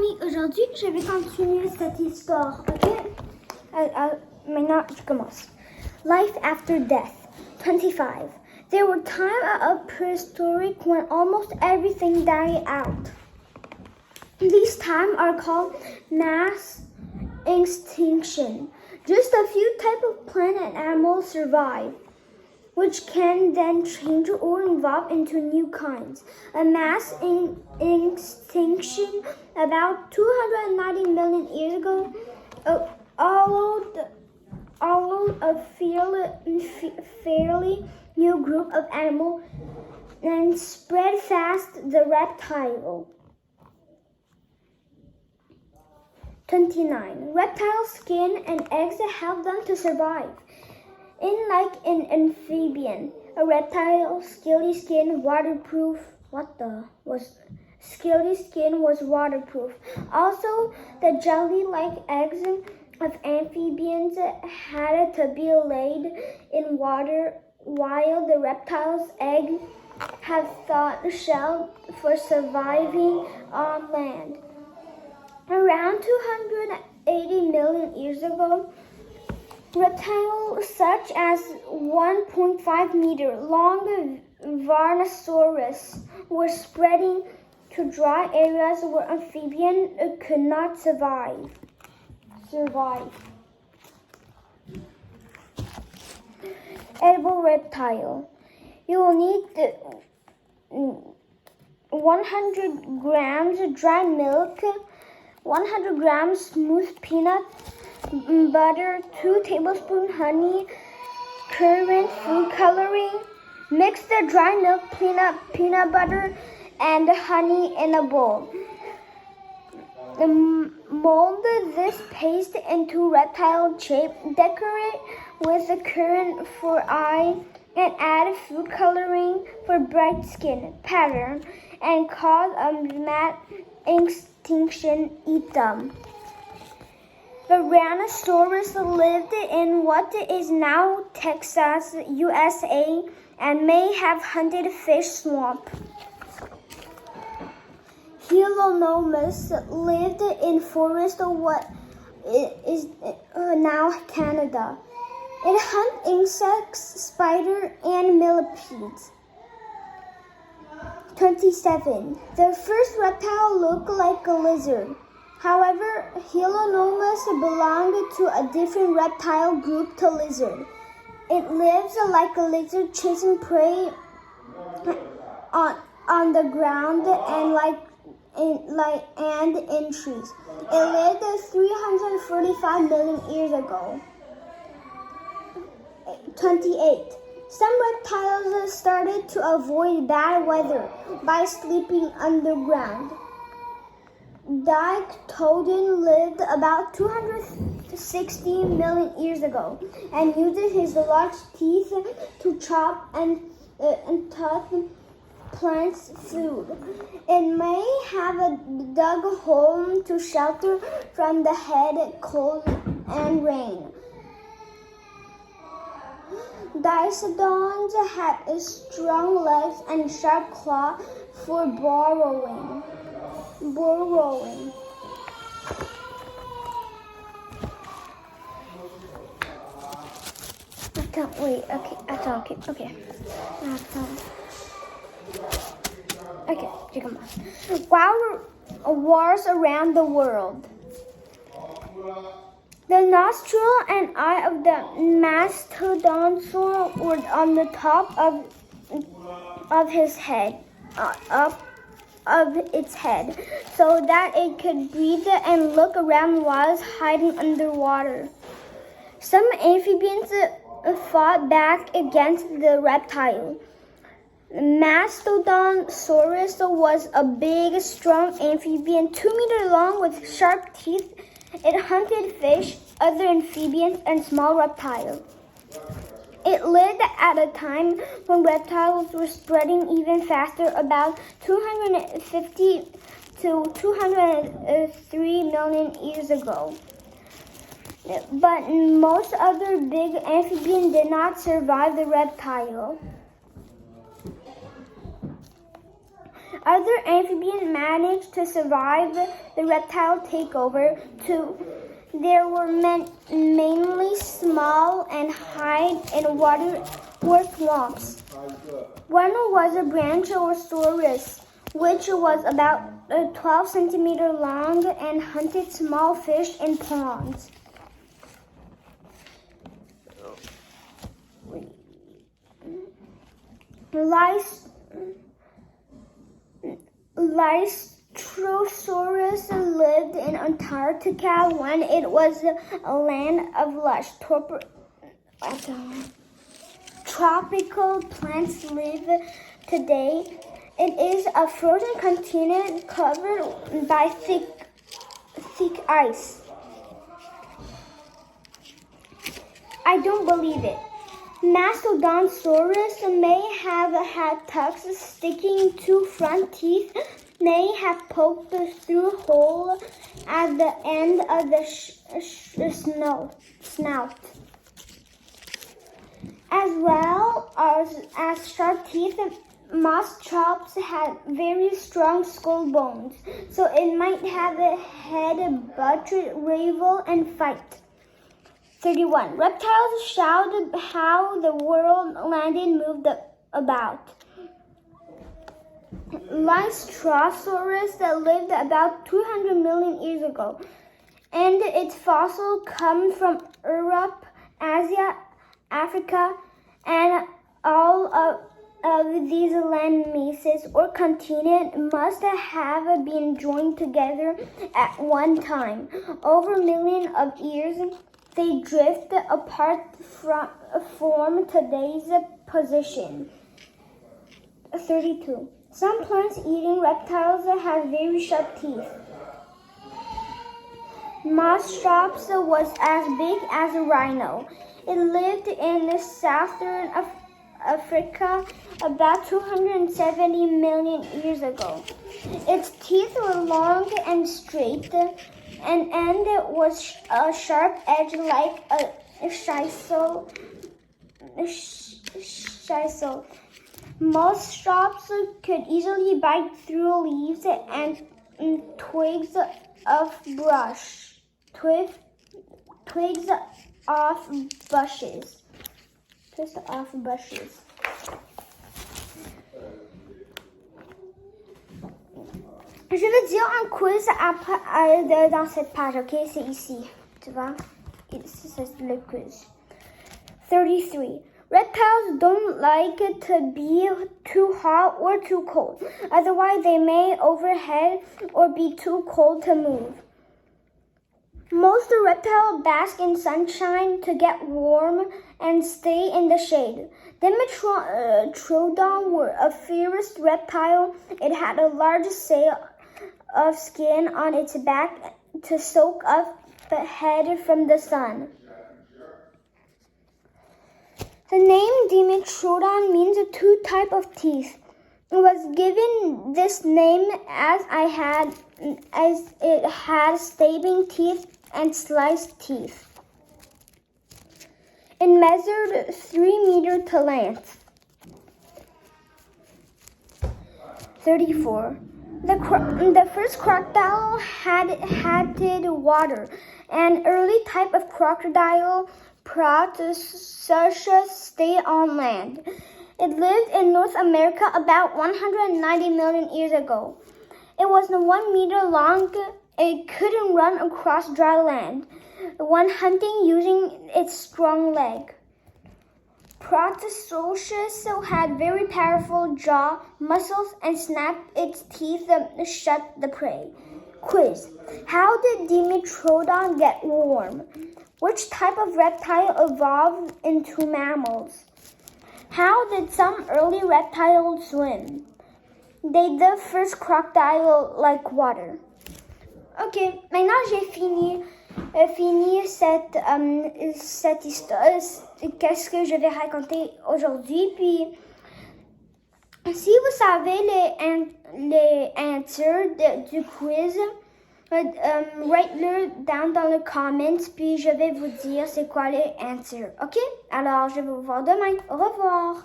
amis, aujourd'hui je vais continuer cette histoire, ok? Maintenant je commence. Life after death, 25. There were times of prehistoric when almost everything died out. These times are called mass extinction. Just a few types of plant and animals survive, which can then change or evolve into new kinds. A mass extinction about 290 million years ago followed a fairly new group of animals and spread fast the reptile. 29. Reptile skin and eggs help them to survive. Unlike an amphibian, a reptile's scaly skin waterproof. Scaly skin was waterproof. Also, the jelly-like eggs of amphibians had to be laid in water, while the reptile's egg had thought shell for surviving on land. Around 280 million years ago, reptiles such as 1.5 meter long Varnosaurus were spreading to dry areas where amphibians could not survive. Edible reptile. You will need 100 grams dry milk, 100 grams smooth peanut butter, 2 tablespoons honey, currant food coloring. Mix the dry milk, peanut butter, and honey in a bowl. Mold this paste into reptile shape. Decorate with the currant for eye and add food coloring for bright skin pattern and cause a mass extinction. Eat them. The Tyrannosaurus lived in what is now Texas, USA, and may have hunted fish swamp. Helionomus lived in forest of what is now Canada. It hunted insects, spiders, and millipedes. 27. The first reptile looked like a lizard. However, Helionomus belonged to a different reptile group to lizard. It lives like a lizard, chasing prey on the ground and in trees. It lived 345 million years ago. 28. Some reptiles started to avoid bad weather by sleeping underground. Diktodon lived about 260 million years ago and used his large teeth to chop and tuck plants' food. It may have dug a hole to shelter from the head, cold, and rain. Dicerodons had strong legs and sharp claws for burrowing. Wars around the world. The nostril and eye of the mastodonsaur were on the top of his head, of its head, so that it could breathe and look around while hiding underwater. Some amphibians fought back against the reptile. Mastodonsaurus was a big, strong amphibian, 2 meters long with sharp teeth. It hunted fish, other amphibians, and small reptiles. It lived at a time when reptiles were spreading even faster, about 250 to 203 million years ago. But most other big amphibians did not survive the reptile. Other amphibians managed to survive the reptile takeover too. They were mainly small and hide in water or swamps. One was a Branchiosaurus, which was about 12 centimeters long and hunted small fish in ponds. Lystrosaurus lived in Antarctica when it was a land of lush tropical plants live today. It is a frozen continent covered by thick ice. I don't believe it. Mastodonsaurus may have had tusks sticking to front teeth, may have poked through a hole at the end of the snout. As well as sharp teeth, Moschops had very strong skull bones, so it might have a head butted, ravel, and fight. 31. Reptiles showed how the world landed moved about. Lystrosaurus lived about 200 million years ago, and its fossil come from Europe, Asia, Africa, and all of these land masses or continent must have been joined together at one time. Over millions of years, they drift apart form today's position. 32. Some plant-eating reptiles have very sharp teeth. Moschops was as big as a rhino. It lived in southern Africa about 270 million years ago. Its teeth were long and straight, and end was a sharp edge like a chisel. Moschops could easily bite through leaves and twigs of bushes. Je vais dire un quiz dans cette page, ok? C'est ici, tu vois? Ici, c'est le quiz. 33. Reptiles don't like to be too hot or too cold. Otherwise, they may overheat or be too cold to move. Most reptiles bask in sunshine to get warm and stay in the shade. Dimetrodon were a fierce reptile. It had a large sail of skin on its back to soak up the head from the sun. The name Dimetrodon means two types of teeth. It was given this name as it had stabbing teeth and sliced teeth. It measured 3 meters to length. 34. The first crocodile hated water. An early type of crocodile, Protocercus, stayed on land. It lived in North America about 190 million years ago. It was 1 meter long. It couldn't run across dry land when hunting using its strong leg. Protocercus had very powerful jaw muscles and snapped its teeth to shut the prey. Quiz. How did Dimetrodon get warm? Which type of reptile evolved into mammals? How did some early reptiles swim? Did the first crocodile like water? Ok, maintenant j'ai fini cette histoire, qu'est-ce que je vais raconter aujourd'hui. Puis, si vous savez les answers du quiz, write-le down dans les comments, puis je vais vous dire c'est quoi les answers. Ok? Alors, je vais vous voir demain. Au revoir.